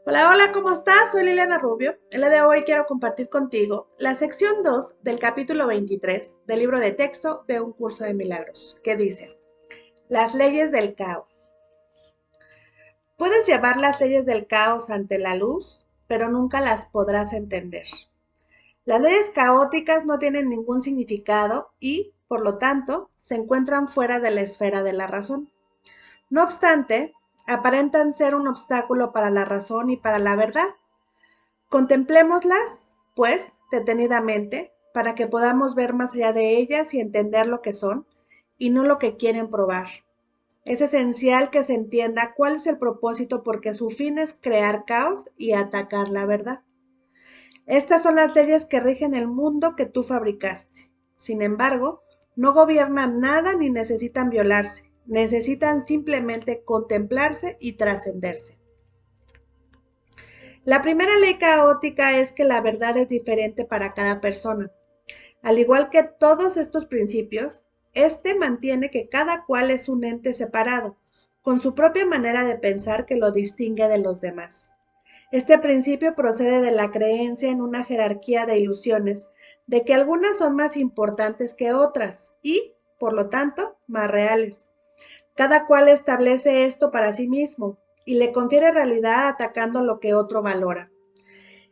Hola, hola, ¿cómo estás? Soy Liliana Rubio. El día de hoy quiero compartir contigo la sección 2 del capítulo 23 del libro de texto de Un Curso de Milagros, que dice, las leyes del caos. Puedes llevar las leyes del caos ante la luz, pero nunca las podrás entender. Las leyes caóticas no tienen ningún significado y, por lo tanto, se encuentran fuera de la esfera de la razón. No obstante, aparentan ser un obstáculo para la razón y para la verdad. Contemplémoslas, pues, detenidamente, para que podamos ver más allá de ellas y entender lo que son y no lo que quieren probar. Es esencial que se entienda cuál es el propósito porque su fin es crear caos y atacar la verdad. Estas son las leyes que rigen el mundo que tú fabricaste. Sin embargo, no gobiernan nada ni necesitan violarse. Necesitan simplemente contemplarse y trascenderse. La primera ley caótica es que la verdad es diferente para cada persona. Al igual que todos estos principios, este mantiene que cada cual es un ente separado, con su propia manera de pensar que lo distingue de los demás. Este principio procede de la creencia en una jerarquía de ilusiones, de que algunas son más importantes que otras y, por lo tanto, más reales. Cada cual establece esto para sí mismo y le confiere realidad atacando lo que otro valora.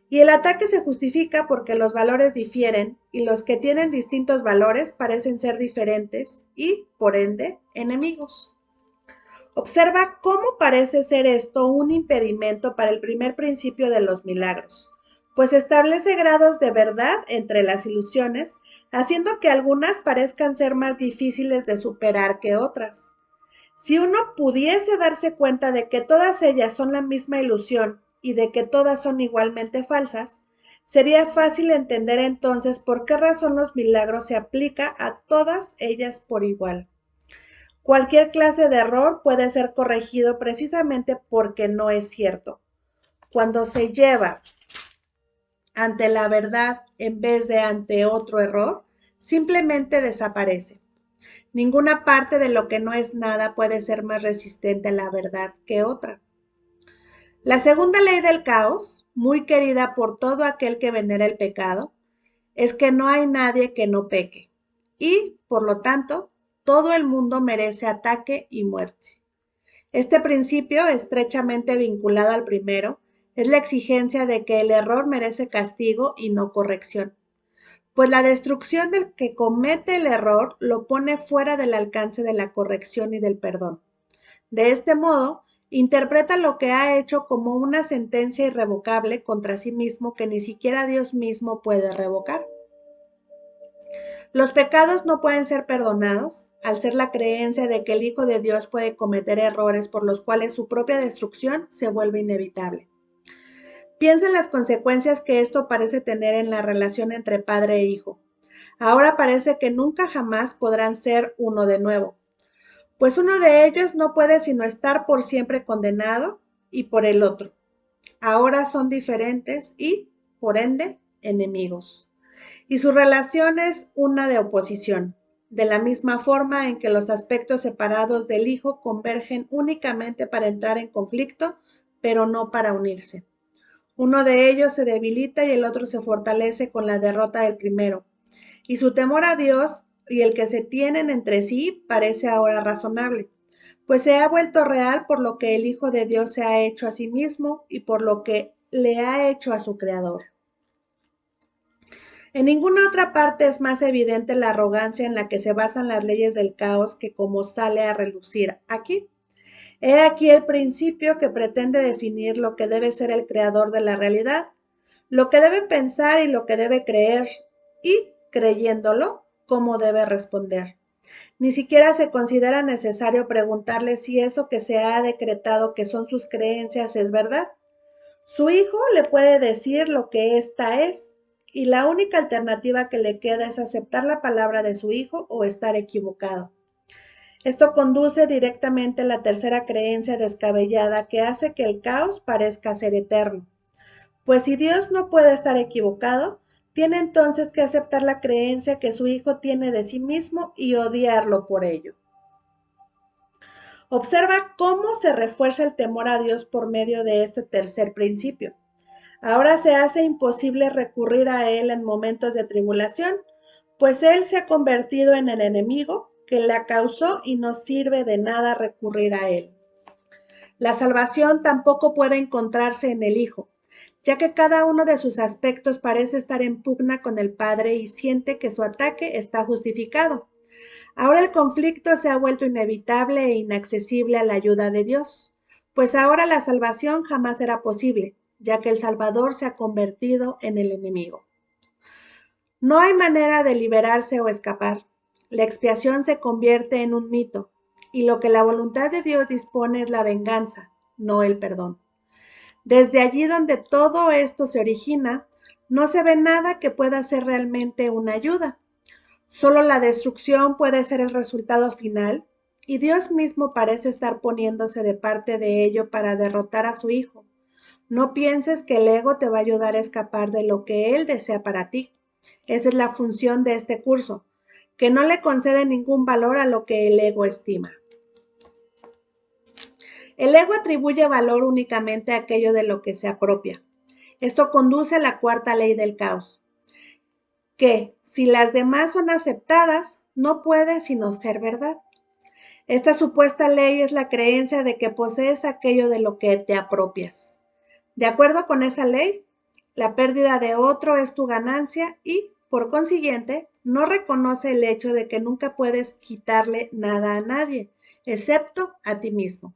Y el ataque se justifica porque los valores difieren y los que tienen distintos valores parecen ser diferentes y, por ende, enemigos. Observa cómo parece ser esto un impedimento para el primer principio de los milagros, pues establece grados de verdad entre las ilusiones, haciendo que algunas parezcan ser más difíciles de superar que otras. Si uno pudiese darse cuenta de que todas ellas son la misma ilusión y de que todas son igualmente falsas, sería fácil entender entonces por qué razón los milagros se aplica a todas ellas por igual. Cualquier clase de error puede ser corregido precisamente porque no es cierto. Cuando se lleva ante la verdad en vez de ante otro error, simplemente desaparece. Ninguna parte de lo que no es nada puede ser más resistente a la verdad que otra. La segunda ley del caos, muy querida por todo aquel que venera el pecado, es que no hay nadie que no peque y, por lo tanto, todo el mundo merece ataque y muerte. Este principio, estrechamente vinculado al primero, es la exigencia de que el error merece castigo y no corrección, pues la destrucción del que comete el error lo pone fuera del alcance de la corrección y del perdón. De este modo, interpreta lo que ha hecho como una sentencia irrevocable contra sí mismo que ni siquiera Dios mismo puede revocar. Los pecados no pueden ser perdonados al ser la creencia de que el Hijo de Dios puede cometer errores por los cuales su propia destrucción se vuelve inevitable. Piensa en las consecuencias que esto parece tener en la relación entre padre e hijo. Ahora parece que nunca jamás podrán ser uno de nuevo, pues uno de ellos no puede sino estar por siempre condenado y por el otro. Ahora son diferentes y, por ende, enemigos. Y su relación es una de oposición, de la misma forma en que los aspectos separados del hijo convergen únicamente para entrar en conflicto, pero no para unirse. Uno de ellos se debilita y el otro se fortalece con la derrota del primero. Y su temor a Dios y el que se tienen entre sí parece ahora razonable, pues se ha vuelto real por lo que el Hijo de Dios se ha hecho a sí mismo y por lo que le ha hecho a su Creador. En ninguna otra parte es más evidente la arrogancia en la que se basan las leyes del caos que como sale a relucir aquí. He aquí el principio que pretende definir lo que debe ser el creador de la realidad, lo que debe pensar y lo que debe creer, y, creyéndolo, cómo debe responder. Ni siquiera se considera necesario preguntarle si eso que se ha decretado que son sus creencias es verdad. Su hijo le puede decir lo que ésta es, y la única alternativa que le queda es aceptar la palabra de su hijo o estar equivocado. Esto conduce directamente a la tercera creencia descabellada que hace que el caos parezca ser eterno. Pues si Dios no puede estar equivocado, tiene entonces que aceptar la creencia que su hijo tiene de sí mismo y odiarlo por ello. Observa cómo se refuerza el temor a Dios por medio de este tercer principio. Ahora se hace imposible recurrir a Él en momentos de tribulación, pues Él se ha convertido en el enemigo que la causó y no sirve de nada recurrir a Él. La salvación tampoco puede encontrarse en el Hijo, ya que cada uno de sus aspectos parece estar en pugna con el Padre y siente que su ataque está justificado. Ahora el conflicto se ha vuelto inevitable e inaccesible a la ayuda de Dios, pues ahora la salvación jamás será posible, ya que el Salvador se ha convertido en el enemigo. No hay manera de liberarse o escapar. La expiación se convierte en un mito, y lo que la voluntad de Dios dispone es la venganza, no el perdón. Desde allí donde todo esto se origina, no se ve nada que pueda ser realmente una ayuda. Solo la destrucción puede ser el resultado final, y Dios mismo parece estar poniéndose de parte de ello para derrotar a su Hijo. No pienses que el ego te va a ayudar a escapar de lo que Él desea para ti. Esa es la función de este curso, que no le concede ningún valor a lo que el ego estima. El ego atribuye valor únicamente a aquello de lo que se apropia. Esto conduce a la cuarta ley del caos, que, si las demás son aceptadas, no puede sino ser verdad. Esta supuesta ley es la creencia de que posees aquello de lo que te apropias. De acuerdo con esa ley, la pérdida de otro es tu ganancia y, por consiguiente, no reconoce el hecho de que nunca puedes quitarle nada a nadie, excepto a ti mismo.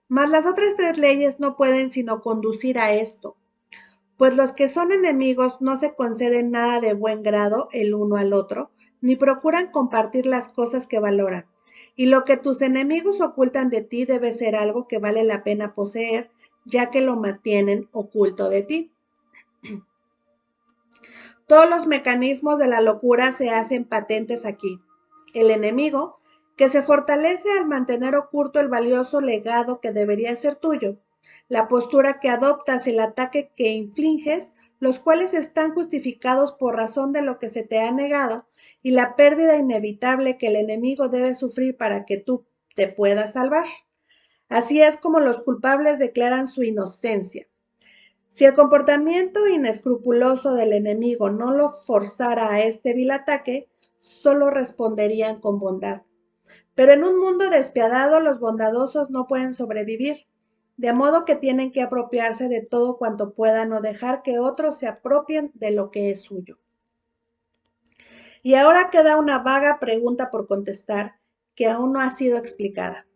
Mas las otras tres leyes no pueden sino conducir a esto, pues los que son enemigos no se conceden nada de buen grado el uno al otro, ni procuran compartir las cosas que valoran. Y lo que tus enemigos ocultan de ti debe ser algo que vale la pena poseer, ya que lo mantienen oculto de ti. Todos los mecanismos de la locura se hacen patentes aquí. El enemigo, que se fortalece al mantener oculto el valioso legado que debería ser tuyo, la postura que adoptas y el ataque que infliges, los cuales están justificados por razón de lo que se te ha negado, y la pérdida inevitable que el enemigo debe sufrir para que tú te puedas salvar. Así es como los culpables declaran su inocencia. Si el comportamiento inescrupuloso del enemigo no lo forzara a este vil ataque, solo responderían con bondad. Pero en un mundo despiadado los bondadosos no pueden sobrevivir, de modo que tienen que apropiarse de todo cuanto puedan o dejar que otros se apropien de lo que es suyo. Y ahora queda una vaga pregunta por contestar que aún no ha sido explicada.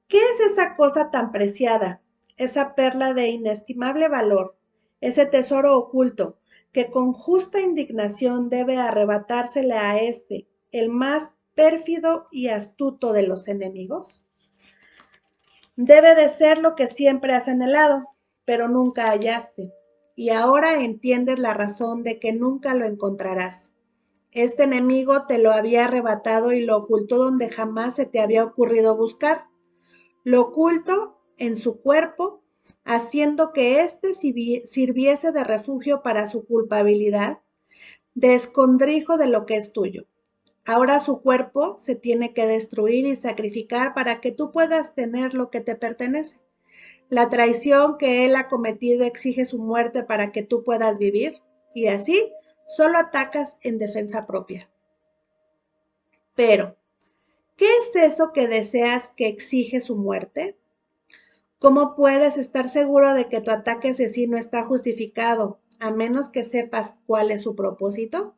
¿Qué es esa cosa tan preciada, esa perla de inestimable valor, ese tesoro oculto que con justa indignación debe arrebatársele a este, el más pérfido y astuto de los enemigos? Debe de ser lo que siempre has anhelado, pero nunca hallaste, y ahora entiendes la razón de que nunca lo encontrarás. Este enemigo te lo había arrebatado y lo ocultó donde jamás se te había ocurrido buscar. Lo oculto en su cuerpo, haciendo que éste sirviese de refugio para su culpabilidad, de escondrijo de lo que es tuyo. Ahora su cuerpo se tiene que destruir y sacrificar para que tú puedas tener lo que te pertenece. La traición que él ha cometido exige su muerte para que tú puedas vivir, y así solo atacas en defensa propia. Pero, ¿qué es eso que deseas que exige su muerte? ¿Cómo puedes estar seguro de que tu ataque asesino está justificado, a menos que sepas cuál es su propósito?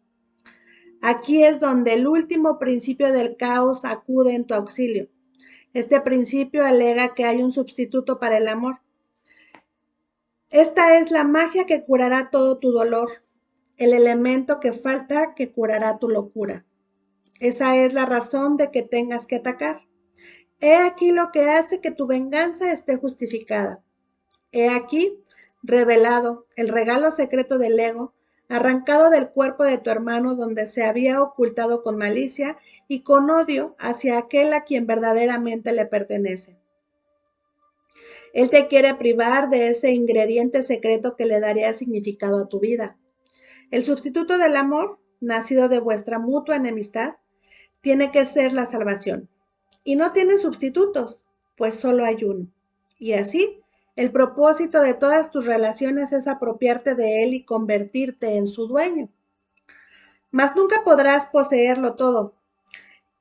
Aquí es donde el último principio del caos acude en tu auxilio. Este principio alega que hay un sustituto para el amor. Esta es la magia que curará todo tu dolor, el elemento que falta que curará tu locura. Esa es la razón de que tengas que atacar. He aquí lo que hace que tu venganza esté justificada. He aquí, revelado, el regalo secreto del ego, arrancado del cuerpo de tu hermano donde se había ocultado con malicia y con odio hacia aquel a quien verdaderamente le pertenece. Él te quiere privar de ese ingrediente secreto que le daría significado a tu vida. El sustituto del amor, nacido de vuestra mutua enemistad, tiene que ser la salvación. y no tiene sustitutos, pues solo hay uno. Y así, el propósito de todas tus relaciones es apropiarte de él y convertirte en su dueño. Mas nunca podrás poseerlo todo,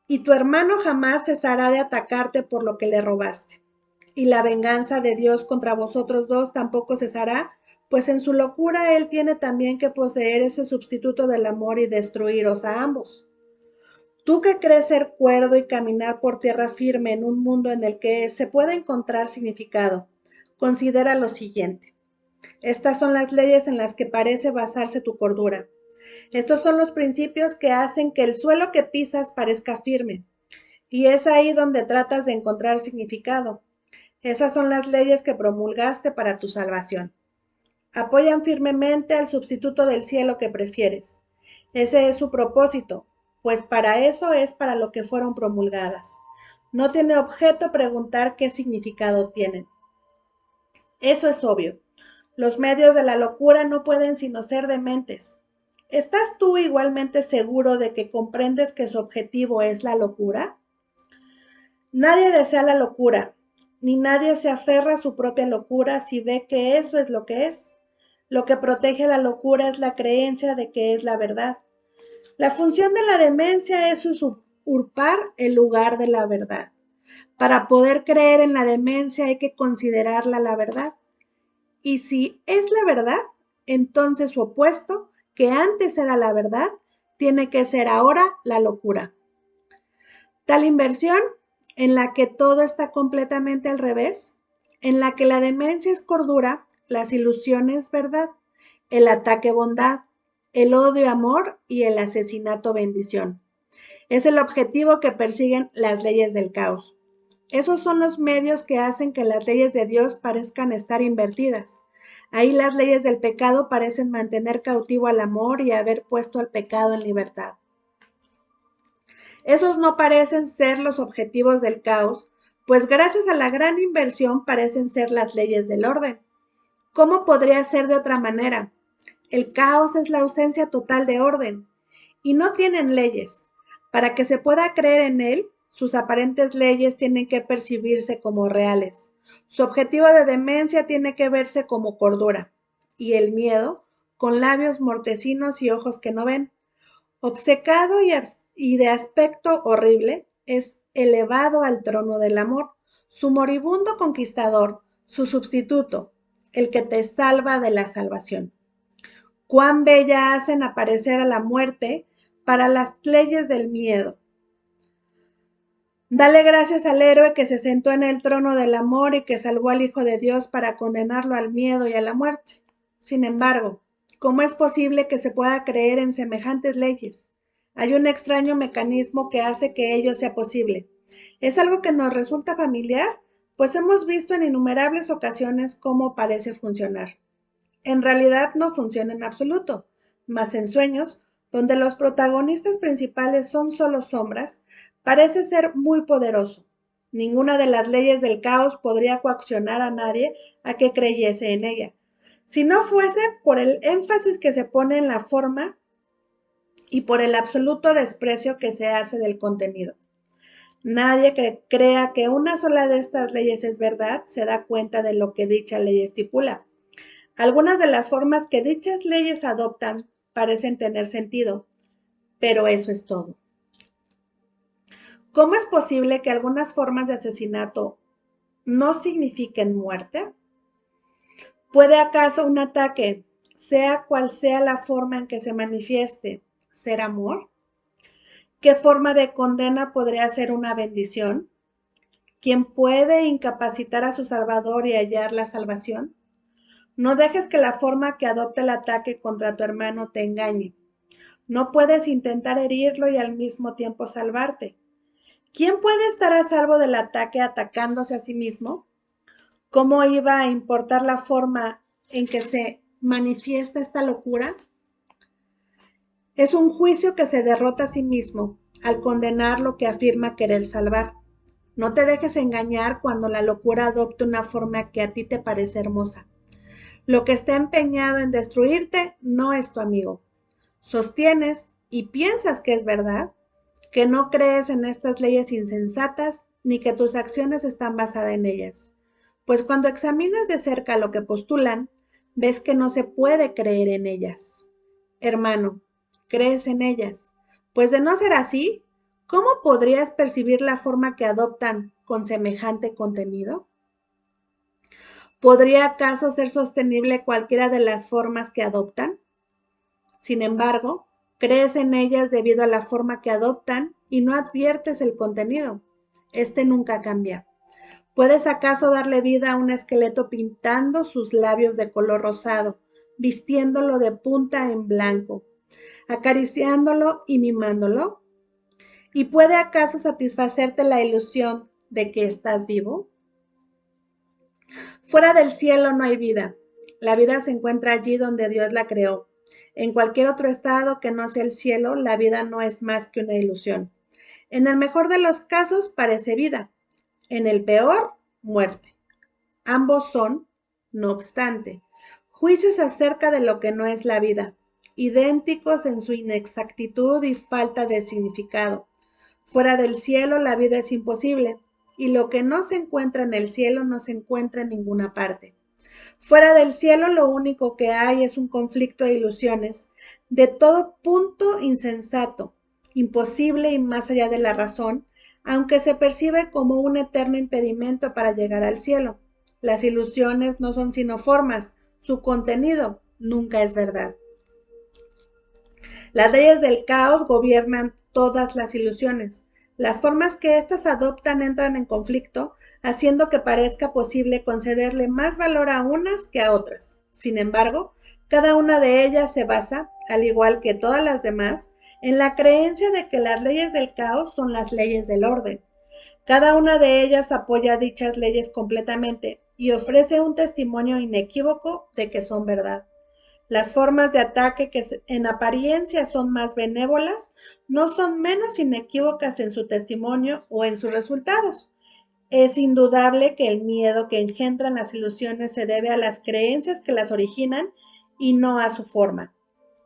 y tu hermano jamás cesará de atacarte por lo que le robaste. Y la venganza de Dios contra vosotros dos tampoco cesará, pues en su locura él tiene también que poseer ese sustituto del amor y destruiros a ambos. Tú que crees ser cuerdo y caminar por tierra firme en un mundo en el que se puede encontrar significado, considera lo siguiente. Estas son las leyes en las que parece basarse tu cordura. Estos son los principios que hacen que el suelo que pisas parezca firme, y es ahí donde tratas de encontrar significado. Esas son las leyes que promulgaste para tu salvación. Apoyan firmemente al sustituto del cielo que prefieres. Ese es su propósito, pues para eso es para lo que fueron promulgadas. No tiene objeto preguntar qué significado tienen. Eso es obvio. Los medios de la locura no pueden sino ser dementes. ¿Estás tú igualmente seguro de que comprendes que su objetivo es la locura? Nadie desea la locura, ni nadie se aferra a su propia locura si ve que eso es lo que es. Lo que protege la locura es la creencia de que es la verdad. La función de la demencia es usurpar el lugar de la verdad. Para poder creer en la demencia hay que considerarla la verdad. Y si es la verdad, entonces su opuesto, que antes era la verdad, tiene que ser ahora la locura. Tal inversión, en la que todo está completamente al revés, en la que la demencia es cordura, las ilusiones verdad, el ataque bondad, el odio amor y el asesinato bendición. Es el objetivo que persiguen las leyes del caos. Esos son los medios que hacen que las leyes de Dios parezcan estar invertidas. Ahí las leyes del pecado parecen mantener cautivo al amor y haber puesto al pecado en libertad. Esos no parecen ser los objetivos del caos, pues gracias a la gran inversión parecen ser las leyes del orden. ¿Cómo podría ser de otra manera? El caos es la ausencia total de orden, y no tienen leyes. Para que se pueda creer en él, sus aparentes leyes tienen que percibirse como reales. Su objetivo de demencia tiene que verse como cordura, y el miedo, con labios mortecinos y ojos que no ven. Obcecado y de aspecto horrible, es elevado al trono del amor, su moribundo conquistador, su sustituto, el que te salva de la salvación. Cuán bella hacen aparecer a la muerte para las leyes del miedo. Dale gracias al héroe que se sentó en el trono del amor y que salvó al Hijo de Dios para condenarlo al miedo y a la muerte. Sin embargo, ¿cómo es posible que se pueda creer en semejantes leyes? Hay un extraño mecanismo que hace que ello sea posible. Es algo que nos resulta familiar, pues hemos visto en innumerables ocasiones cómo parece funcionar. En realidad no funciona en absoluto, mas en sueños, donde los protagonistas principales son solo sombras, parece ser muy poderoso. Ninguna de las leyes del caos podría coaccionar a nadie a que creyese en ella, si no fuese por el énfasis que se pone en la forma y por el absoluto desprecio que se hace del contenido. Nadie que crea que una sola de estas leyes es verdad se da cuenta de lo que dicha ley estipula. Algunas de las formas que dichas leyes adoptan parecen tener sentido, pero eso es todo. ¿Cómo es posible que algunas formas de asesinato no signifiquen muerte? ¿Puede acaso un ataque, sea cual sea la forma en que se manifieste, ser amor? ¿Qué forma de condena podría ser una bendición? ¿Quién puede incapacitar a su Salvador y hallar la salvación? No dejes que la forma que adopte el ataque contra tu hermano te engañe. No puedes intentar herirlo y al mismo tiempo salvarte. ¿Quién puede estar a salvo del ataque atacándose a sí mismo? ¿Cómo iba a importar la forma en que se manifiesta esta locura? Es un juicio que se derrota a sí mismo al condenar lo que afirma querer salvar. No te dejes engañar cuando la locura adopte una forma que a ti te parece hermosa. Lo que está empeñado en destruirte no es tu amigo. Sostienes y piensas que es verdad, que no crees en estas leyes insensatas ni que tus acciones están basadas en ellas. Pues cuando examinas de cerca lo que postulan, ves que no se puede creer en ellas. Hermano, ¿crees en ellas? Pues de no ser así, ¿cómo podrías percibir la forma que adoptan con semejante contenido? ¿Podría acaso ser sostenible cualquiera de las formas que adoptan? Sin embargo, crees en ellas debido a la forma que adoptan y no adviertes el contenido. Este nunca cambia. ¿Puedes acaso darle vida a un esqueleto pintando sus labios de color rosado, vistiéndolo de punta en blanco, acariciándolo y mimándolo? ¿Y puede acaso satisfacerte la ilusión de que estás vivo? Fuera del cielo no hay vida. La vida se encuentra allí donde Dios la creó. En cualquier otro estado que no sea el cielo, la vida no es más que una ilusión. En el mejor de los casos parece vida. En el peor, muerte. Ambos son, no obstante, juicios acerca de lo que no es la vida, idénticos en su inexactitud y falta de significado. Fuera del cielo la vida es imposible, y lo que no se encuentra en el cielo no se encuentra en ninguna parte. Fuera del cielo lo único que hay es un conflicto de ilusiones, de todo punto insensato, imposible y más allá de la razón, aunque se percibe como un eterno impedimento para llegar al cielo. Las ilusiones no son sino formas, su contenido nunca es verdad. Las leyes del caos gobiernan todas las ilusiones. Las formas que éstas adoptan entran en conflicto, haciendo que parezca posible concederle más valor a unas que a otras. Sin embargo, cada una de ellas se basa, al igual que todas las demás, en la creencia de que las leyes del caos son las leyes del orden. Cada una de ellas apoya dichas leyes completamente y ofrece un testimonio inequívoco de que son verdad. Las formas de ataque que en apariencia son más benévolas no son menos inequívocas en su testimonio o en sus resultados. Es indudable que el miedo que engendran las ilusiones se debe a las creencias que las originan y no a su forma.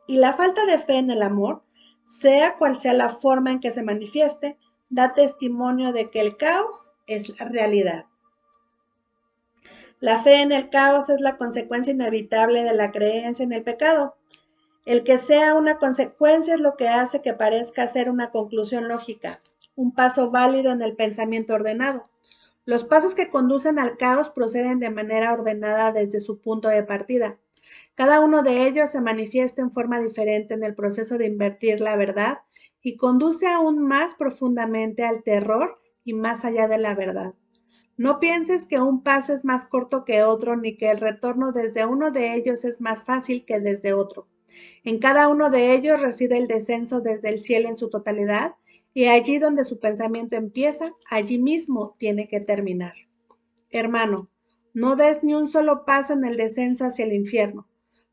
Y la falta de fe en el amor, sea cual sea la forma en que se manifieste, da testimonio de que el caos es la realidad. La fe en el caos es la consecuencia inevitable de la creencia en el pecado. El que sea una consecuencia es lo que hace que parezca ser una conclusión lógica, un paso válido en el pensamiento ordenado. Los pasos que conducen al caos proceden de manera ordenada desde su punto de partida. Cada uno de ellos se manifiesta en forma diferente en el proceso de invertir la verdad y conduce aún más profundamente al terror y más allá de la verdad. No pienses que un paso es más corto que otro, ni que el retorno desde uno de ellos es más fácil que desde otro. En cada uno de ellos reside el descenso desde el cielo en su totalidad, y allí donde su pensamiento empieza, allí mismo tiene que terminar. Hermano, no des ni un solo paso en el descenso hacia el infierno,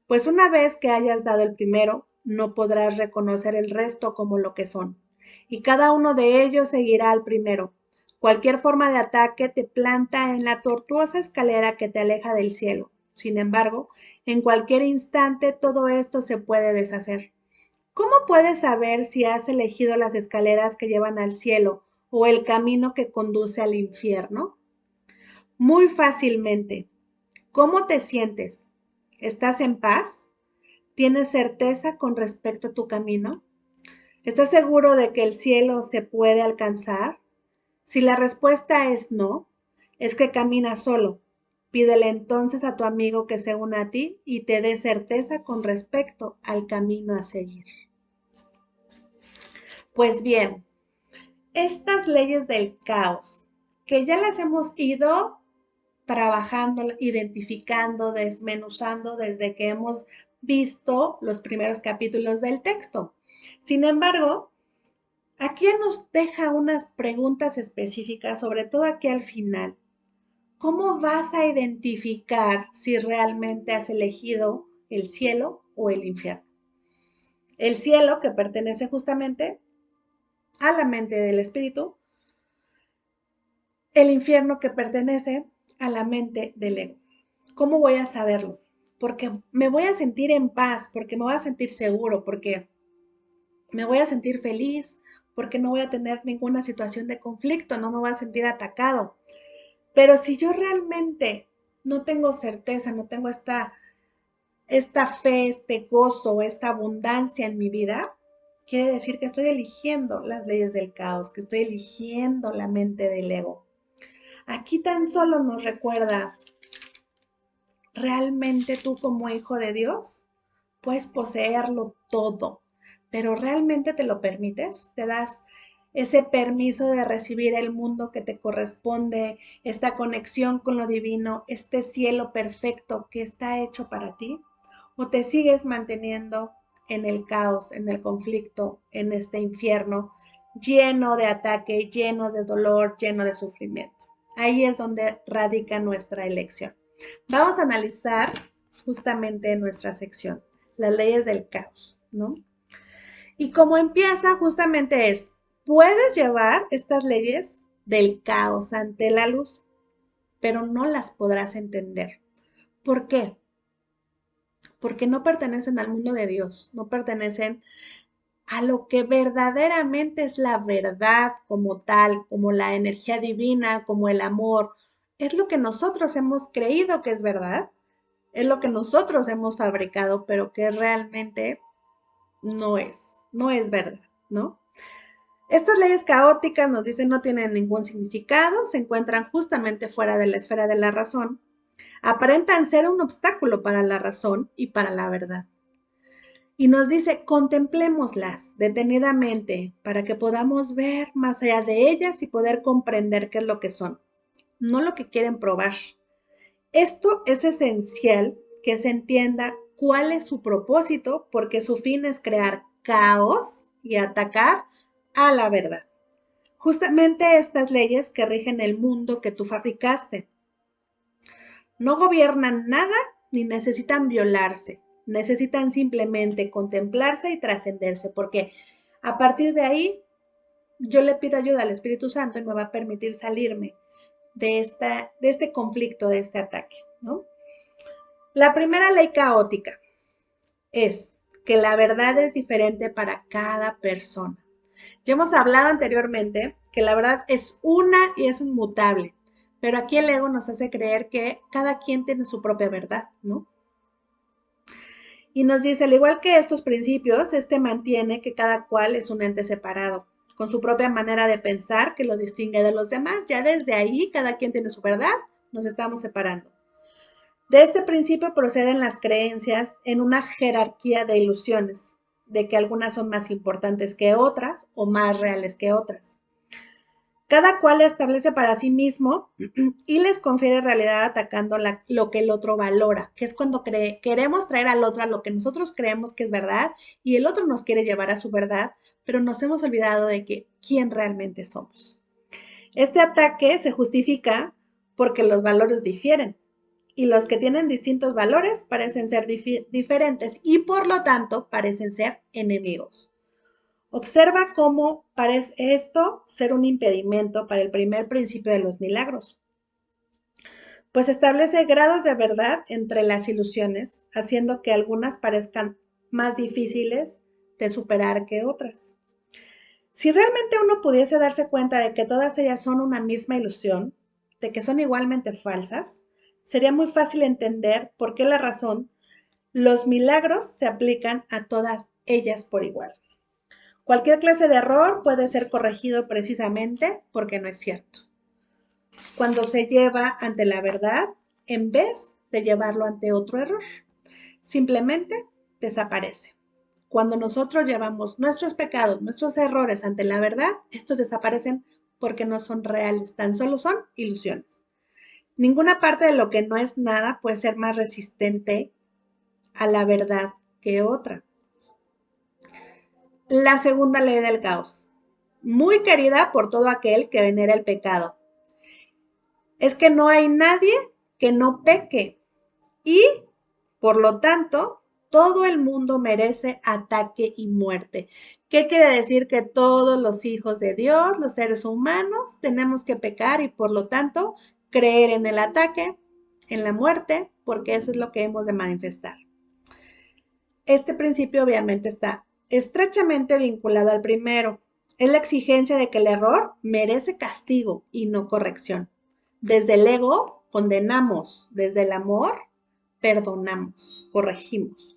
pues una vez que hayas dado el primero, no podrás reconocer el resto como lo que son, y cada uno de ellos seguirá al primero. Cualquier forma de ataque te planta en la tortuosa escalera que te aleja del cielo. Sin embargo, en cualquier instante todo esto se puede deshacer. ¿Cómo puedes saber si has elegido las escaleras que llevan al cielo o el camino que conduce al infierno? Muy fácilmente. ¿Cómo te sientes? ¿Estás en paz? ¿Tienes certeza con respecto a tu camino? ¿Estás seguro de que el cielo se puede alcanzar? Si la respuesta es no, es que caminas solo. Pídele entonces a tu amigo que se una a ti y te dé certeza con respecto al camino a seguir. Pues bien, estas leyes del caos, que ya las hemos ido trabajando, identificando, desmenuzando desde que hemos visto los primeros capítulos del texto. Sin embargo, aquí nos deja unas preguntas específicas, sobre todo aquí al final. ¿Cómo vas a identificar si realmente has elegido el cielo o el infierno? El cielo, que pertenece justamente a la mente del espíritu, el infierno, que pertenece a la mente del ego. ¿Cómo voy a saberlo? Porque me voy a sentir en paz, porque me voy a sentir seguro, porque me voy a sentir feliz, porque no voy a tener ninguna situación de conflicto, no me voy a sentir atacado. Pero si yo realmente no tengo certeza, no tengo esta fe, este gozo, esta abundancia en mi vida, quiere decir que estoy eligiendo las leyes del caos, que estoy eligiendo la mente del ego. Aquí tan solo nos recuerda, realmente tú como hijo de Dios puedes poseerlo todo, pero ¿realmente te lo permites? ¿Te das ese permiso de recibir el mundo que te corresponde, esta conexión con lo divino, este cielo perfecto que está hecho para ti? ¿O te sigues manteniendo en el caos, en el conflicto, en este infierno lleno de ataque, lleno de dolor, lleno de sufrimiento? Ahí es donde radica nuestra elección. Vamos a analizar justamente en nuestra sección las leyes del caos, ¿no? Y como empieza justamente es, puedes llevar estas leyes del caos ante la luz, pero no las podrás entender. ¿Por qué? Porque no pertenecen al mundo de Dios, no pertenecen a lo que verdaderamente es la verdad como tal, como la energía divina, como el amor. Es lo que nosotros hemos creído que es verdad, es lo que nosotros hemos fabricado, pero que realmente no es verdad, ¿no? Estas leyes caóticas nos dicen no tienen ningún significado, se encuentran justamente fuera de la esfera de la razón, aparentan ser un obstáculo para la razón y para la verdad. Y nos dice, contemplémoslas detenidamente para que podamos ver más allá de ellas y poder comprender qué es lo que son, no lo que quieren probar. Esto es esencial que se entienda cuál es su propósito, porque su fin es crear caos y atacar a la verdad. Justamente estas leyes que rigen el mundo que tú fabricaste no gobiernan nada ni necesitan violarse, necesitan simplemente contemplarse y trascenderse, porque a partir de ahí yo le pido ayuda al Espíritu Santo y me va a permitir salirme de este conflicto, de este ataque, ¿no? La primera ley caótica es que la verdad es diferente para cada persona. Ya hemos hablado anteriormente que la verdad es una y es inmutable, pero aquí el ego nos hace creer que cada quien tiene su propia verdad, ¿no? Y nos dice, al igual que estos principios, este mantiene que cada cual es un ente separado, con su propia manera de pensar que lo distingue de los demás. Ya desde ahí, cada quien tiene su verdad, nos estamos separando. De este principio proceden las creencias en una jerarquía de ilusiones, de que algunas son más importantes que otras o más reales que otras. Cada cual establece para sí mismo y les confiere realidad atacando lo que el otro valora, que es cuando queremos traer al otro a lo que nosotros creemos que es verdad y el otro nos quiere llevar a su verdad, pero nos hemos olvidado de quién realmente somos. Este ataque se justifica porque los valores difieren y los que tienen distintos valores parecen ser diferentes y por lo tanto parecen ser enemigos. Observa cómo parece esto ser un impedimento para el primer principio de los milagros, pues establece grados de verdad entre las ilusiones, haciendo que algunas parezcan más difíciles de superar que otras. Si realmente uno pudiese darse cuenta de que todas ellas son una misma ilusión, de que son igualmente falsas, sería muy fácil entender por qué la razón, los milagros se aplican a todas ellas por igual. Cualquier clase de error puede ser corregido precisamente porque no es cierto. Cuando se lleva ante la verdad, en vez de llevarlo ante otro error, simplemente desaparece. Cuando nosotros llevamos nuestros pecados, nuestros errores ante la verdad, estos desaparecen porque no son reales, tan solo son ilusiones. Ninguna parte de lo que no es nada puede ser más resistente a la verdad que otra. La segunda ley del caos, muy querida por todo aquel que venera el pecado, es que no hay nadie que no peque y, por lo tanto, todo el mundo merece ataque y muerte. ¿Qué quiere decir? Que todos los hijos de Dios, los seres humanos, tenemos que pecar y, por lo tanto, creer en el ataque, en la muerte, porque eso es lo que hemos de manifestar. Este principio obviamente está estrechamente vinculado al primero, Es la exigencia de que el error merece castigo y no corrección. Desde el ego condenamos, desde el amor perdonamos, corregimos.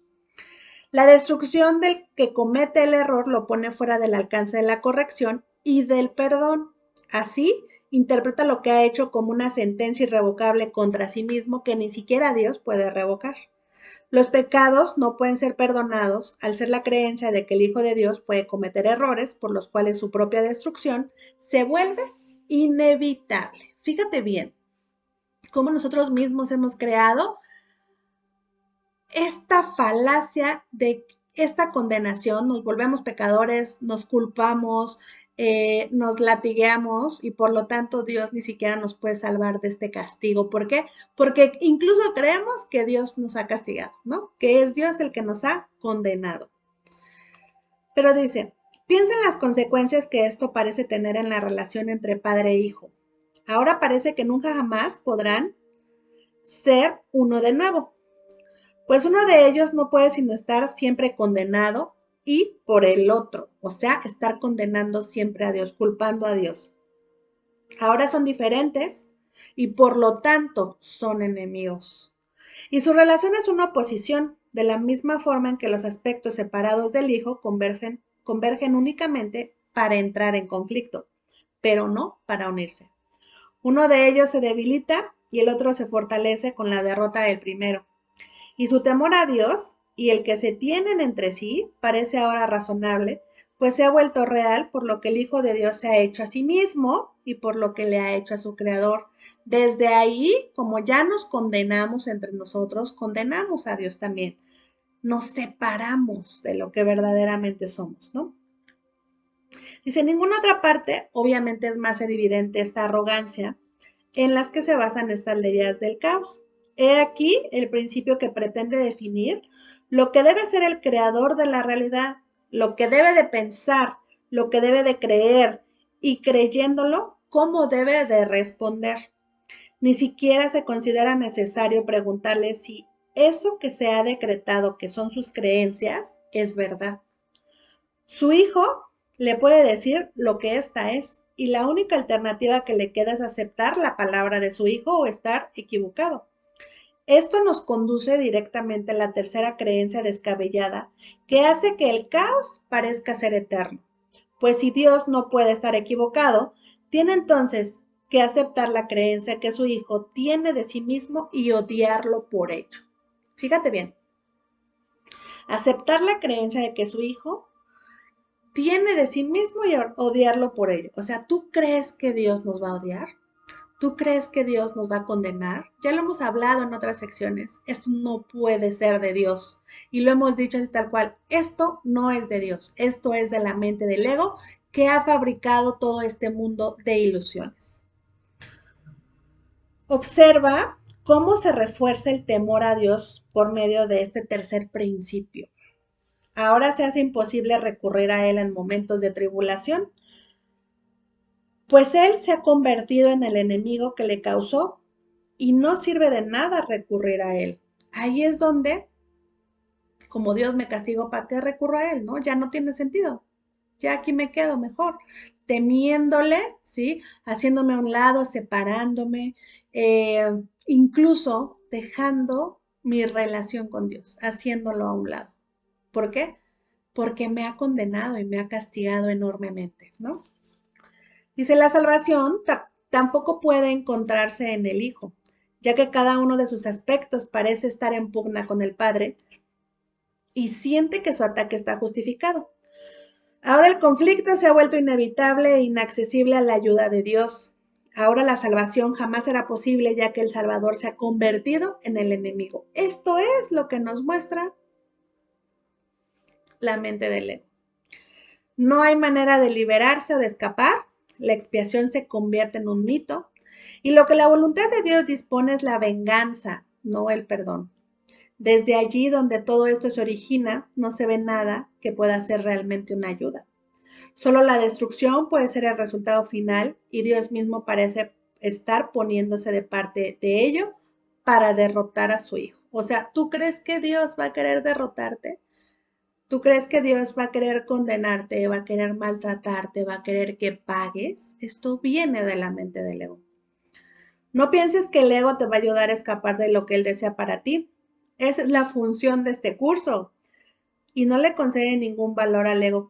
La destrucción del que comete el error lo pone fuera del alcance de la corrección y del perdón. Así, interpreta lo que ha hecho como una sentencia irrevocable contra sí mismo que ni siquiera Dios puede revocar. Los pecados no pueden ser perdonados al ser la creencia de que el Hijo de Dios puede cometer errores por los cuales su propia destrucción se vuelve inevitable. Fíjate bien cómo nosotros mismos hemos creado esta falacia de esta condenación, nos volvemos pecadores, nos culpamos, nos latigueamos y por lo tanto Dios ni siquiera nos puede salvar de este castigo. ¿Por qué? Porque incluso creemos que Dios nos ha castigado, ¿no? Que es Dios el que nos ha condenado. Pero dice, piensa en las consecuencias que esto parece tener en la relación entre padre e hijo. Ahora parece que nunca jamás podrán ser uno de nuevo. Pues uno de ellos no puede sino estar siempre condenado y por el otro, o sea, estar condenando siempre a Dios, culpando a Dios. Ahora son diferentes y por lo tanto son enemigos. Y su relación es una oposición, de la misma forma en que los aspectos separados del Hijo convergen únicamente para entrar en conflicto, pero no para unirse. Uno de ellos se debilita y el otro se fortalece con la derrota del primero. Y su temor a Dios y el que se tienen entre sí parece ahora razonable, pues se ha vuelto real por lo que el Hijo de Dios se ha hecho a sí mismo y por lo que le ha hecho a su Creador. Desde ahí, como ya nos condenamos entre nosotros, condenamos a Dios también. Nos separamos de lo que verdaderamente somos, ¿no? Dice, en ninguna otra parte, obviamente es más evidente esta arrogancia en las que se basan estas leyes del caos. He aquí el principio que pretende definir lo que debe ser el creador de la realidad, lo que debe de pensar, lo que debe de creer y creyéndolo, cómo debe de responder. Ni siquiera se considera necesario preguntarle si eso que se ha decretado que son sus creencias es verdad. Su hijo le puede decir lo que ésta es y la única alternativa que le queda es aceptar la palabra de su hijo o estar equivocado. Esto nos conduce directamente a la tercera creencia descabellada que hace que el caos parezca ser eterno. Pues si Dios no puede estar equivocado, tiene entonces que aceptar la creencia que su hijo tiene de sí mismo y odiarlo por ello. Fíjate bien, aceptar la creencia de que su hijo tiene de sí mismo y odiarlo por ello. O sea, ¿tú crees que Dios nos va a odiar? ¿Tú crees que Dios nos va a condenar? Ya lo hemos hablado en otras secciones. Esto no puede ser de Dios. Y lo hemos dicho así tal cual. Esto no es de Dios. Esto es de la mente del ego que ha fabricado todo este mundo de ilusiones. Observa cómo se refuerza el temor a Dios por medio de este tercer principio. Ahora se hace imposible recurrir a Él en momentos de tribulación, pues Él se ha convertido en el enemigo que le causó y no sirve de nada recurrir a Él. Ahí es donde, como Dios me castigó, ¿para qué recurro a Él? ¿No? Ya no tiene sentido. Ya aquí me quedo mejor, temiéndole, ¿sí? Haciéndome a un lado, separándome, incluso dejando mi relación con Dios, haciéndolo a un lado. ¿Por qué? Porque me ha condenado y me ha castigado enormemente, ¿no? Dice, la salvación tampoco puede encontrarse en el Hijo, ya que cada uno de sus aspectos parece estar en pugna con el Padre y siente que su ataque está justificado. Ahora el conflicto se ha vuelto inevitable e inaccesible a la ayuda de Dios. Ahora la salvación jamás será posible ya que el Salvador se ha convertido en el enemigo. Esto es lo que nos muestra la mente del ego. No hay manera de liberarse o de escapar. La expiación se convierte en un mito. Y lo que la voluntad de Dios dispone es la venganza, no el perdón. Desde allí donde todo esto se origina, no se ve nada que pueda ser realmente una ayuda. Solo la destrucción puede ser el resultado final y Dios mismo parece estar poniéndose de parte de ello para derrotar a su hijo. O sea, ¿tú crees que Dios va a querer derrotarte? ¿Tú crees que Dios va a querer condenarte, va a querer maltratarte, va a querer que pagues? Esto viene de la mente del ego. No pienses que el ego te va a ayudar a escapar de lo que él desea para ti. Esa es la función de este curso. Y no le concede ningún valor al ego,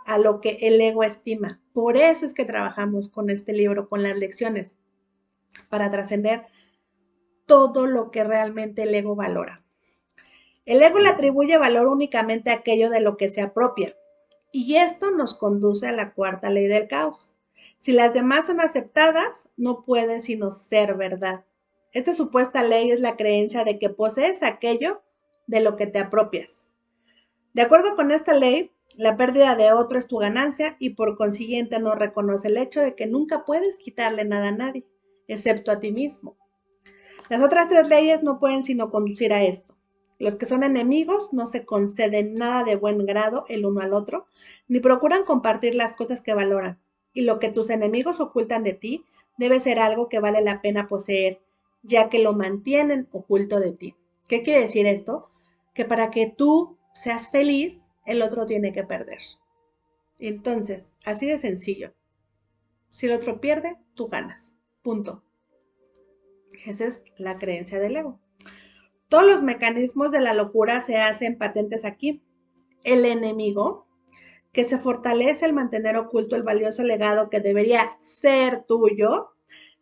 a lo que el ego estima. Por eso es que trabajamos con este libro, con las lecciones, para trascender todo lo que realmente el ego valora. El ego le atribuye valor únicamente a aquello de lo que se apropia. Y esto nos conduce a la cuarta ley del caos. Si las demás son aceptadas, no puede sino ser verdad. Esta supuesta ley es la creencia de que posees aquello de lo que te apropias. De acuerdo con esta ley, la pérdida de otro es tu ganancia y por consiguiente no reconoce el hecho de que nunca puedes quitarle nada a nadie, excepto a ti mismo. Las otras tres leyes no pueden sino conducir a esto. Los que son enemigos no se conceden nada de buen grado el uno al otro, ni procuran compartir las cosas que valoran. Y lo que tus enemigos ocultan de ti debe ser algo que vale la pena poseer, ya que lo mantienen oculto de ti. ¿Qué quiere decir esto? Que para que tú seas feliz, el otro tiene que perder. Entonces, así de sencillo. Si el otro pierde, tú ganas. Punto. Esa es la creencia del ego. Todos los mecanismos de la locura se hacen patentes aquí. El enemigo, que se fortalece al mantener oculto el valioso legado que debería ser tuyo,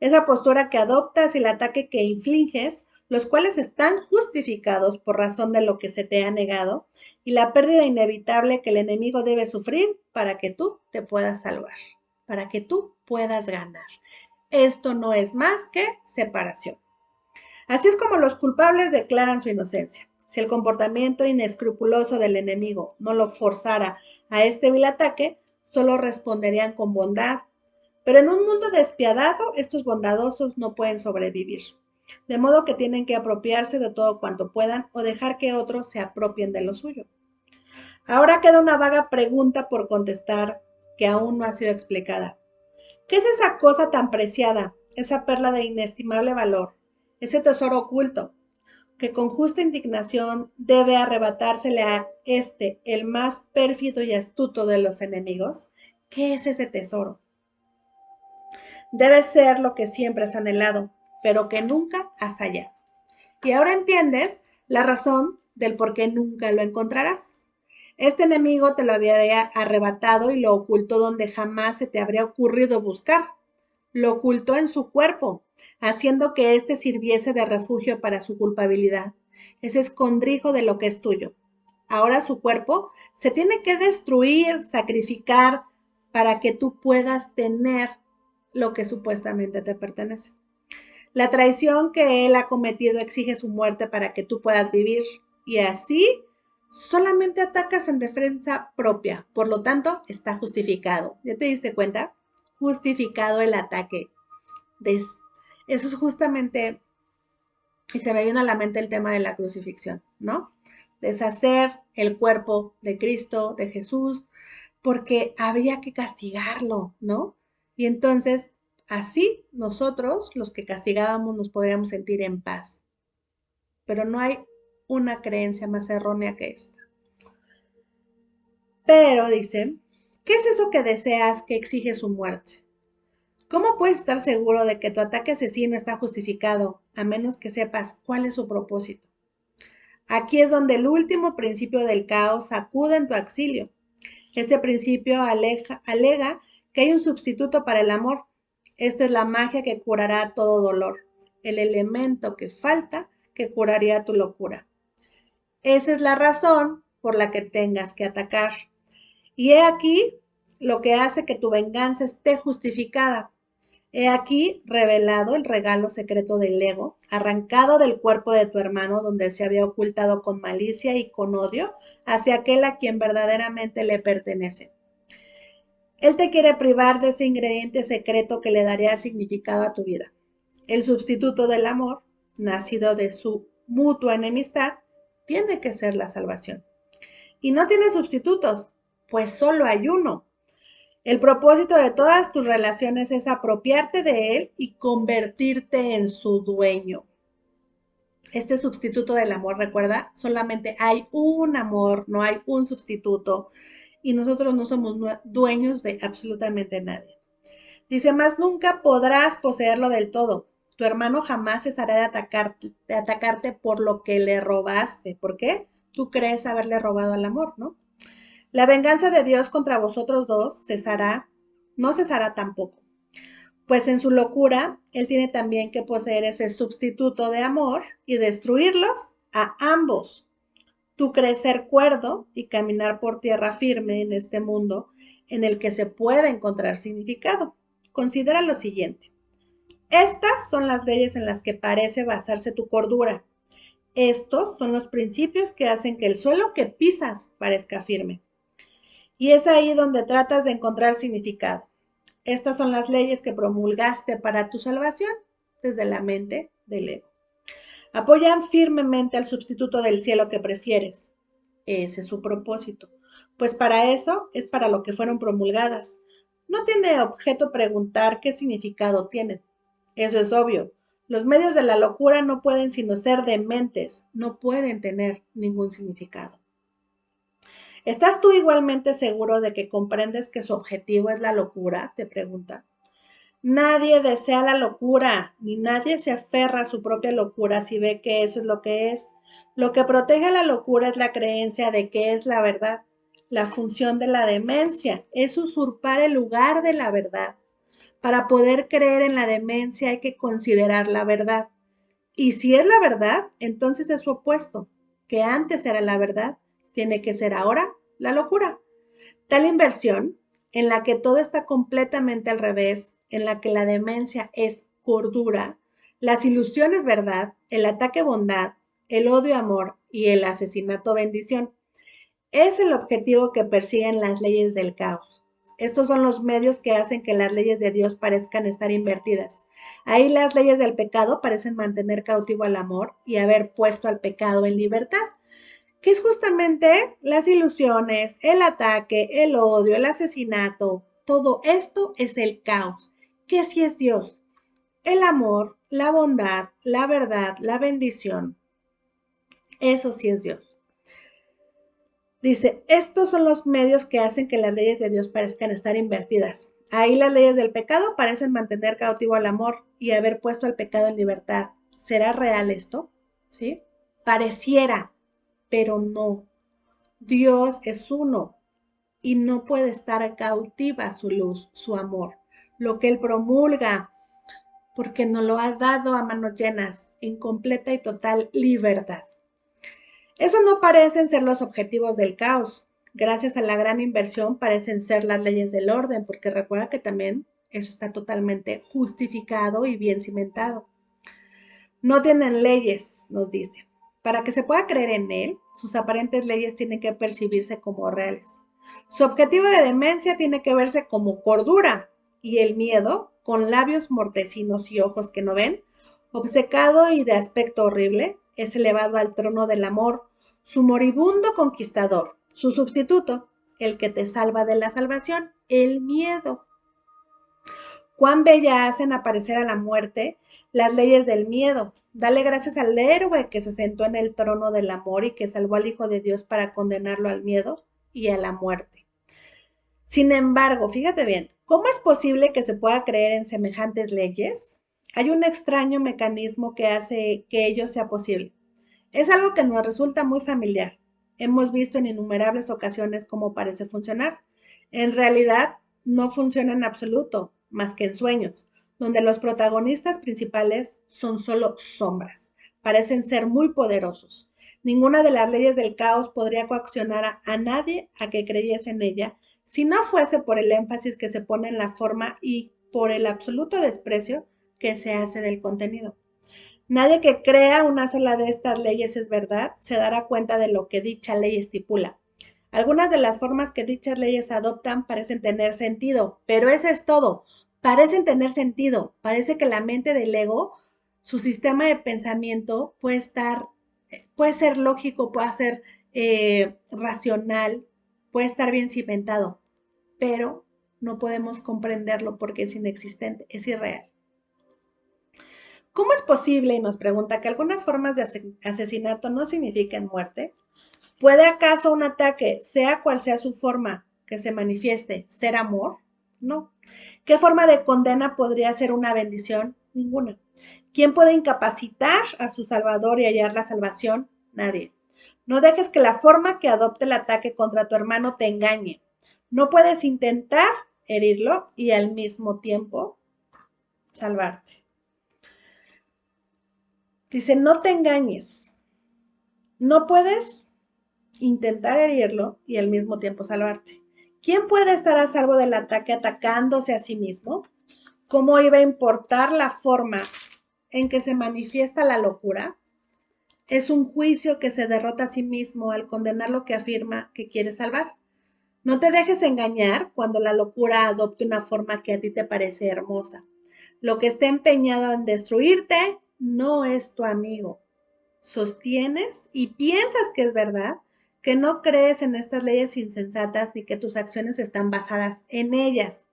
esa postura que adoptas y el ataque que infliges, los cuales están justificados por razón de lo que se te ha negado, y la pérdida inevitable que el enemigo debe sufrir para que tú te puedas salvar, para que tú puedas ganar. Esto no es más que separación. Así es como los culpables declaran su inocencia. Si el comportamiento inescrupuloso del enemigo no lo forzara a este vil ataque, solo responderían con bondad. Pero en un mundo despiadado, estos bondadosos no pueden sobrevivir. De modo que tienen que apropiarse de todo cuanto puedan o dejar que otros se apropien de lo suyo. Ahora queda una vaga pregunta por contestar que aún no ha sido explicada. ¿Qué es esa cosa tan preciada, esa perla de inestimable valor, ese tesoro oculto, que con justa indignación debe arrebatársele a este, el más pérfido y astuto de los enemigos? ¿Qué es ese tesoro? Debe ser lo que siempre has anhelado, pero que nunca has hallado. Y ahora entiendes la razón del por qué nunca lo encontrarás. Este enemigo te lo habría arrebatado y lo ocultó donde jamás se te habría ocurrido buscar. Lo ocultó en su cuerpo, haciendo que éste sirviese de refugio para su culpabilidad, ese escondrijo de lo que es tuyo. Ahora su cuerpo se tiene que destruir, sacrificar, para que tú puedas tener lo que supuestamente te pertenece. La traición que él ha cometido exige su muerte para que tú puedas vivir, y así solamente atacas en defensa propia, por lo tanto está justificado. ¿Ya te diste cuenta? Justificado el ataque. ¿Ves? Eso es justamente, y se me vino a la mente el tema de la crucifixión, ¿no? Deshacer el cuerpo de Cristo, de Jesús, porque había que castigarlo, ¿no? Y entonces, así nosotros, los que castigábamos, nos podríamos sentir en paz. Pero no hay una creencia más errónea que esta. Pero, dice, ¿qué es eso que deseas que exige su muerte? ¿Cómo puedes estar seguro de que tu ataque asesino está justificado, a menos que sepas cuál es su propósito? Aquí es donde el último principio del caos acude en tu auxilio. Este principio alega que hay un sustituto para el amor. Esta es la magia que curará todo dolor, el elemento que falta que curaría tu locura. Esa es la razón por la que tengas que atacar. Y he aquí lo que hace que tu venganza esté justificada. He aquí revelado el regalo secreto del ego, arrancado del cuerpo de tu hermano donde se había ocultado con malicia y con odio hacia aquel a quien verdaderamente le pertenece. Él te quiere privar de ese ingrediente secreto que le daría significado a tu vida. El sustituto del amor, nacido de su mutua enemistad, tiene que ser la salvación. Y no tiene sustitutos, pues solo hay uno. El propósito de todas tus relaciones es apropiarte de él y convertirte en su dueño. Este sustituto del amor, recuerda, solamente hay un amor, no hay un sustituto y nosotros no somos dueños de absolutamente nadie. Dice, más nunca podrás poseerlo del todo. Tu hermano jamás cesará de atacarte por lo que le robaste. ¿Por qué? Tú crees haberle robado al amor, ¿no? La venganza de Dios contra vosotros dos cesará, no cesará tampoco. Pues en su locura, él tiene también que poseer ese sustituto de amor y destruirlos a ambos. Tú crees ser cuerdo y caminar por tierra firme en este mundo en el que se puede encontrar significado. Considera lo siguiente. Estas son las leyes en las que parece basarse tu cordura. Estos son los principios que hacen que el suelo que pisas parezca firme. Y es ahí donde tratas de encontrar significado. Estas son las leyes que promulgaste para tu salvación desde la mente del ego. Apoyan firmemente al sustituto del cielo que prefieres. Ese es su propósito. Pues para eso es para lo que fueron promulgadas. No tiene objeto preguntar qué significado tienen. Eso es obvio. Los medios de la locura no pueden sino ser dementes, no pueden tener ningún significado. ¿Estás tú igualmente seguro de que comprendes que su objetivo es la locura? Te pregunta. Nadie desea la locura, ni nadie se aferra a su propia locura si ve que eso es lo que es. Lo que protege a la locura es la creencia de que es la verdad. La función de la demencia es usurpar el lugar de la verdad. Para poder creer en la demencia hay que considerar la verdad. Y si es la verdad, entonces es su opuesto, que antes era la verdad, tiene que ser ahora la locura. Tal inversión, en la que todo está completamente al revés, en la que la demencia es cordura, las ilusiones verdad, el ataque bondad, el odio amor y el asesinato bendición, es el objetivo que persiguen las leyes del caos. Estos son los medios que hacen que las leyes de Dios parezcan estar invertidas. Ahí las leyes del pecado parecen mantener cautivo al amor y haber puesto al pecado en libertad, que es justamente las ilusiones, el ataque, el odio, el asesinato. Todo esto es el caos. ¿Qué sí es Dios? El amor, la bondad, la verdad, la bendición. Eso sí es Dios. Dice, estos son los medios que hacen que las leyes de Dios parezcan estar invertidas. Ahí las leyes del pecado parecen mantener cautivo al amor y haber puesto al pecado en libertad. ¿Será real esto? ¿Sí? Pareciera, pero no. Dios es uno y no puede estar cautiva su luz, su amor, lo que Él promulga, porque nos lo ha dado a manos llenas, en completa y total libertad. Eso no parecen ser los objetivos del caos. Gracias a la gran inversión parecen ser las leyes del orden, porque recuerda que también eso está totalmente justificado y bien cimentado. No tienen leyes, nos dice. Para que se pueda creer en él, sus aparentes leyes tienen que percibirse como reales. Su objetivo de demencia tiene que verse como cordura y el miedo, con labios mortecinos y ojos que no ven, obcecado y de aspecto horrible, es elevado al trono del amor, su moribundo conquistador, su sustituto, el que te salva de la salvación, el miedo. Cuán bella hacen aparecer a la muerte las leyes del miedo. Dale gracias al héroe que se sentó en el trono del amor y que salvó al Hijo de Dios para condenarlo al miedo y a la muerte. Sin embargo, fíjate bien, ¿cómo es posible que se pueda creer en semejantes leyes? Hay un extraño mecanismo que hace que ello sea posible. Es algo que nos resulta muy familiar. Hemos visto en innumerables ocasiones cómo parece funcionar. En realidad, no funciona en absoluto, más que en sueños, donde los protagonistas principales son solo sombras. Parecen ser muy poderosos. Ninguna de las leyes del caos podría coaccionar a nadie a que creyese en ella si no fuese por el énfasis que se pone en la forma y por el absoluto desprecio que se hace del contenido. Nadie que crea una sola de estas leyes es verdad se dará cuenta de lo que dicha ley estipula. Algunas de las formas que dichas leyes adoptan parecen tener sentido, pero eso es todo. Parecen tener sentido. Parece que la mente del ego, su sistema de pensamiento puede ser lógico, puede ser racional, puede estar bien cimentado, pero no podemos comprenderlo porque es inexistente, es irreal. ¿Cómo es posible, y nos pregunta, que algunas formas de asesinato no signifiquen muerte? ¿Puede acaso un ataque, sea cual sea su forma que se manifieste, ser amor? No. ¿Qué forma de condena podría ser una bendición? Ninguna. ¿Quién puede incapacitar a su salvador y hallar la salvación? Nadie. No dejes que la forma que adopte el ataque contra tu hermano te engañe. No puedes intentar herirlo y al mismo tiempo salvarte. Dice, no te engañes. No puedes intentar herirlo y al mismo tiempo salvarte. ¿Quién puede estar a salvo del ataque atacándose a sí mismo? ¿Cómo iba a importar la forma en que se manifiesta la locura? Es un juicio que se derrota a sí mismo al condenar lo que afirma que quiere salvar. No te dejes engañar cuando la locura adopte una forma que a ti te parece hermosa. Lo que está empeñado en destruirte no es tu amigo. Sostienes y piensas que es verdad, que no crees en estas leyes insensatas ni que tus acciones están basadas en ellas.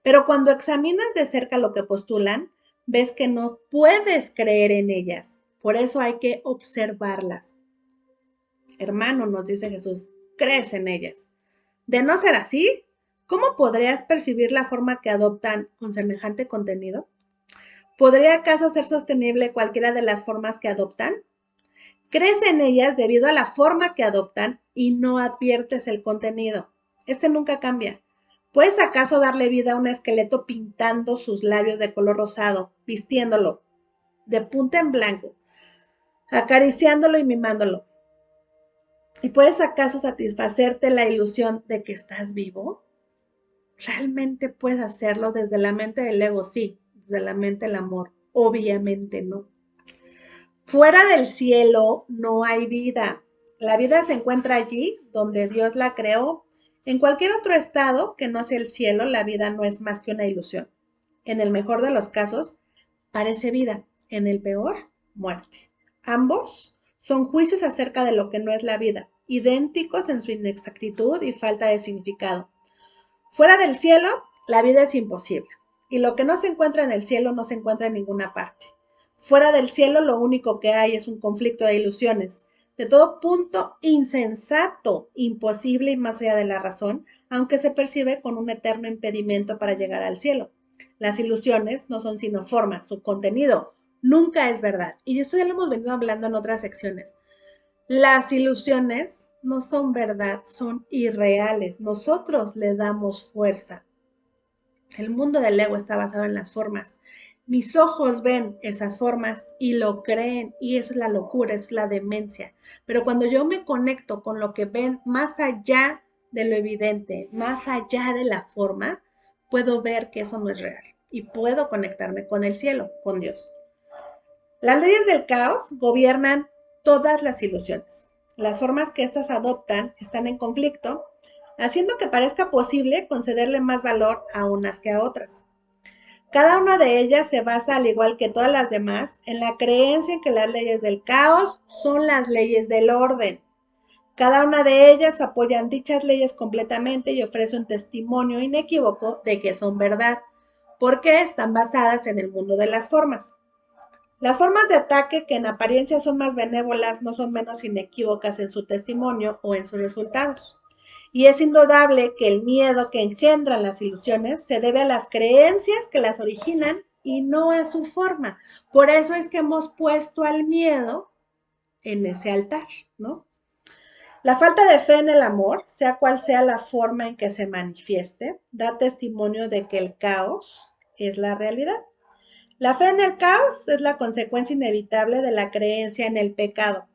Pero cuando examinas de cerca lo que postulan, ves que no puedes creer en ellas. Por eso hay que observarlas. Hermano, nos dice Jesús, crees en ellas. De no ser así, ¿cómo podrías percibir la forma que adoptan con semejante contenido? ¿Podría acaso ser sostenible cualquiera de las formas que adoptan? Crees en ellas debido a la forma que adoptan y no adviertes el contenido. Este nunca cambia. ¿Puedes acaso darle vida a un esqueleto pintando sus labios de color rosado, vistiéndolo de punta en blanco, acariciándolo y mimándolo? ¿Y puedes acaso satisfacerte la ilusión de que estás vivo? ¿Realmente puedes hacerlo desde la mente del ego? Sí, desde la mente del amor. Obviamente no. Fuera del cielo no hay vida. La vida se encuentra allí donde Dios la creó. En cualquier otro estado que no sea el cielo, la vida no es más que una ilusión. En el mejor de los casos, parece vida. En el peor, muerte. Ambos son juicios acerca de lo que no es la vida, idénticos en su inexactitud y falta de significado. Fuera del cielo, la vida es imposible. Y lo que no se encuentra en el cielo no se encuentra en ninguna parte. Fuera del cielo lo único que hay es un conflicto de ilusiones, de todo punto insensato, imposible y más allá de la razón, aunque se percibe con un eterno impedimento para llegar al cielo. Las ilusiones no son sino formas, su contenido nunca es verdad. Y eso ya lo hemos venido hablando en otras secciones. Las ilusiones no son verdad, son irreales. Nosotros le damos fuerza. El mundo del ego está basado en las formas. Mis ojos ven esas formas y lo creen, y eso es la locura, eso es la demencia. Pero cuando yo me conecto con lo que ven más allá de lo evidente, más allá de la forma, puedo ver que eso no es real y puedo conectarme con el cielo, con Dios. Las leyes del caos gobiernan todas las ilusiones. Las formas que éstas adoptan están en conflicto, haciendo que parezca posible concederle más valor a unas que a otras. Cada una de ellas se basa, al igual que todas las demás, en la creencia en que las leyes del caos son las leyes del orden. Cada una de ellas apoyan dichas leyes completamente y ofrece un testimonio inequívoco de que son verdad, porque están basadas en el mundo de las formas. Las formas de ataque, que en apariencia son más benévolas, no son menos inequívocas en su testimonio o en sus resultados. Y es indudable que el miedo que engendran las ilusiones se debe a las creencias que las originan y no a su forma. Por eso es que hemos puesto al miedo en ese altar, ¿no? La falta de fe en el amor, sea cual sea la forma en que se manifieste, da testimonio de que el caos es la realidad. La fe en el caos es la consecuencia inevitable de la creencia en el pecado.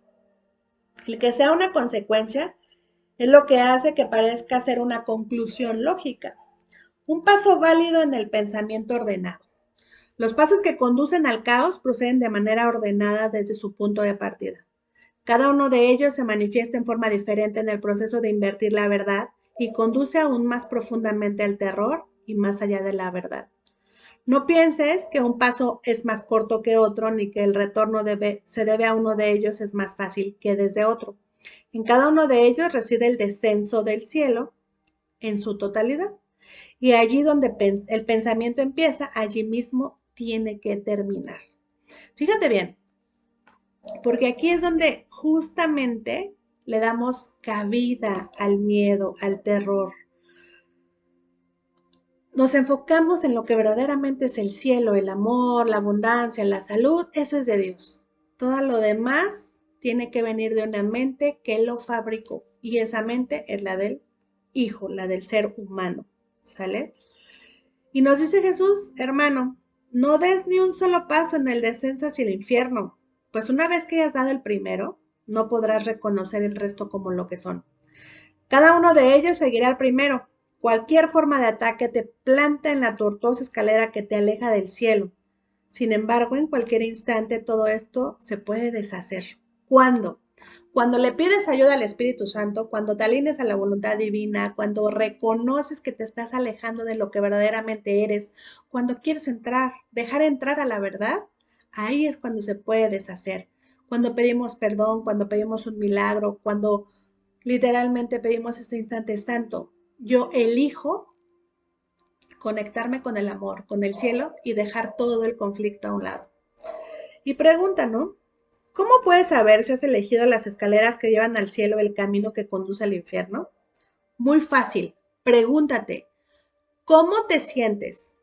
El que sea una consecuencia es lo que hace que parezca ser una conclusión lógica, un paso válido en el pensamiento ordenado. Los pasos que conducen al caos proceden de manera ordenada desde su punto de partida. Cada uno de ellos se manifiesta en forma diferente en el proceso de invertir la verdad y conduce aún más profundamente al terror y más allá de la verdad. No pienses que un paso es más corto que otro, ni que el retorno se debe a uno de ellos es más fácil que desde otro. En cada uno de ellos reside el descenso del cielo en su totalidad. Y allí donde el pensamiento empieza, allí mismo tiene que terminar. Fíjate bien, porque aquí es donde justamente le damos cabida al miedo, al terror. Nos enfocamos en lo que verdaderamente es el cielo, el amor, la abundancia, la salud, eso es de Dios. Todo lo demás tiene que venir de una mente que lo fabricó y esa mente es la del Hijo, la del ser humano, ¿sale? Y nos dice Jesús, hermano, no des ni un solo paso en el descenso hacia el infierno, pues una vez que hayas dado el primero, no podrás reconocer el resto como lo que son. Cada uno de ellos seguirá al primero. Cualquier forma de ataque te planta en la tortuosa escalera que te aleja del cielo. Sin embargo, en cualquier instante todo esto se puede deshacer. ¿Cuándo? Cuando le pides ayuda al Espíritu Santo, cuando te alines a la voluntad divina, cuando reconoces que te estás alejando de lo que verdaderamente eres, cuando quieres entrar, dejar entrar a la verdad, ahí es cuando se puede deshacer. Cuando pedimos perdón, cuando pedimos un milagro, cuando literalmente pedimos este instante santo. Yo elijo conectarme con el amor, con el cielo y dejar todo el conflicto a un lado. Y pregunta, ¿no? ¿Cómo puedes saber si has elegido las escaleras que llevan al cielo o el camino que conduce al infierno? Muy fácil. Pregúntate, ¿cómo te sientes?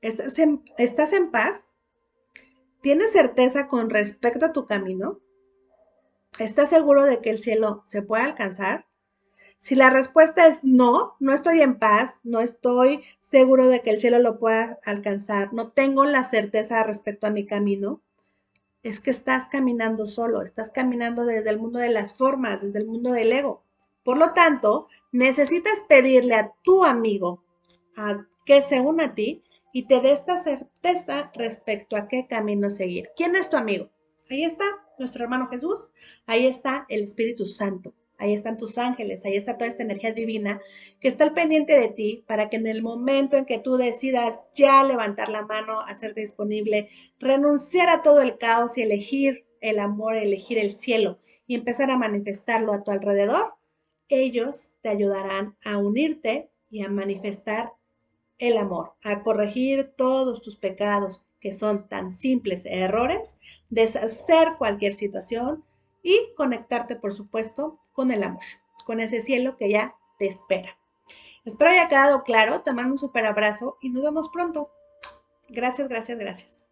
¿Estás en paz? ¿Tienes certeza con respecto a tu camino? ¿Estás seguro de que el cielo se puede alcanzar? Si la respuesta es no, no estoy en paz, no estoy seguro de que el cielo lo pueda alcanzar, no tengo la certeza respecto a mi camino, es que estás caminando solo, estás caminando desde el mundo de las formas, desde el mundo del ego. Por lo tanto, necesitas pedirle a tu amigo a que se una a ti y te dé esta certeza respecto a qué camino seguir. ¿Quién es tu amigo? Ahí está nuestro hermano Jesús, ahí está el Espíritu Santo, ahí están tus ángeles, ahí está toda esta energía divina que está al pendiente de ti para que en el momento en que tú decidas ya levantar la mano, hacerte disponible, renunciar a todo el caos y elegir el amor, elegir el cielo y empezar a manifestarlo a tu alrededor, ellos te ayudarán a unirte y a manifestar el amor, a corregir todos tus pecados que son tan simples errores, deshacer cualquier situación y conectarte, por supuesto, con el amor, con ese cielo que ya te espera. Espero haya quedado claro, te mando un súper abrazo y nos vemos pronto. Gracias, gracias, gracias.